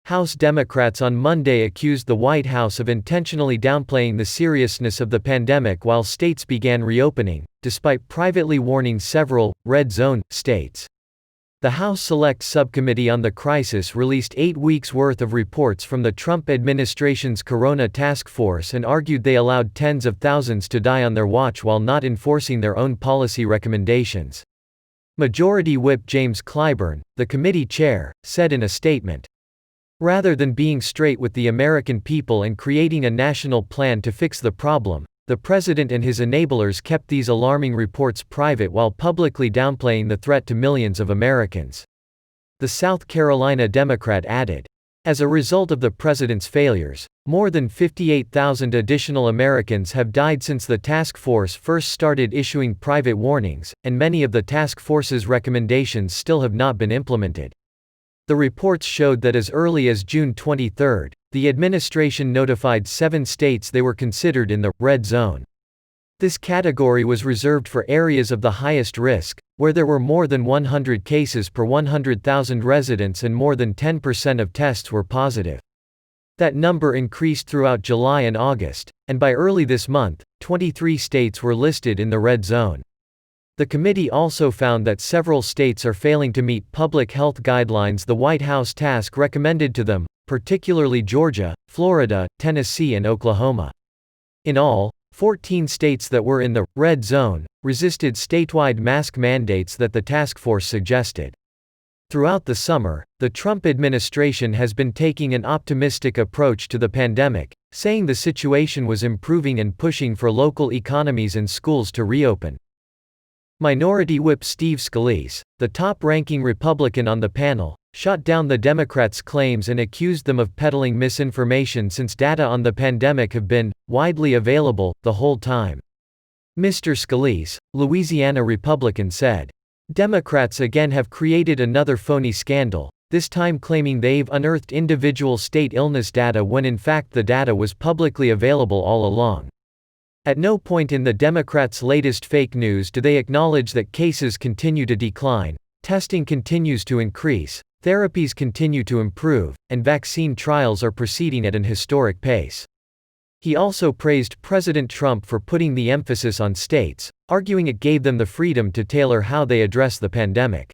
House Democrats on Monday accused the White House of intentionally downplaying the seriousness of the pandemic while states began reopening, despite privately warning several red zone states. The House Select Subcommittee on the Crisis released 8 weeks' worth of reports from the Trump administration's Corona Task Force and argued they allowed tens of thousands to die on their watch while not enforcing their own policy recommendations. Majority Whip James Clyburn, the committee chair, said in a statement, "Rather than being straight with the American people and creating a national plan to fix the problem, the president and his enablers kept these alarming reports private while publicly downplaying the threat to millions of Americans." The South Carolina Democrat added, "As a result of the president's failures, more than 58,000 additional Americans have died since the task force first started issuing private warnings, and many of the task force's recommendations still have not been implemented." The reports showed that as early as June 23, the administration notified 7 states they were considered in the red zone. This category was reserved for areas of the highest risk, where there were more than 100 cases per 100,000 residents and more than 10% of tests were positive. That number increased throughout July and August, and by early this month, 23 states were listed in the red zone. The committee also found that several states are failing to meet public health guidelines the White House task recommended to them, particularly Georgia, Florida, Tennessee and Oklahoma. In all, 14 states that were in the red zone resisted statewide mask mandates that the task force suggested. Throughout the summer, the Trump administration has been taking an optimistic approach to the pandemic, saying the situation was improving and pushing for local economies and schools to reopen. Minority Whip Steve Scalise, the top-ranking Republican on the panel, shot down the Democrats' claims and accused them of peddling misinformation since data on the pandemic have been widely available the whole time. Mr. Scalise, Louisiana Republican, said, "Democrats again have created another phony scandal, this time claiming they've unearthed individual state illness data when in fact the data was publicly available all along." At no point in the Democrats' latest fake news do they acknowledge that cases continue to decline, testing continues to increase, therapies continue to improve, and vaccine trials are proceeding at an historic pace. He also praised President Trump for putting the emphasis on states, arguing it gave them the freedom to tailor how they address the pandemic.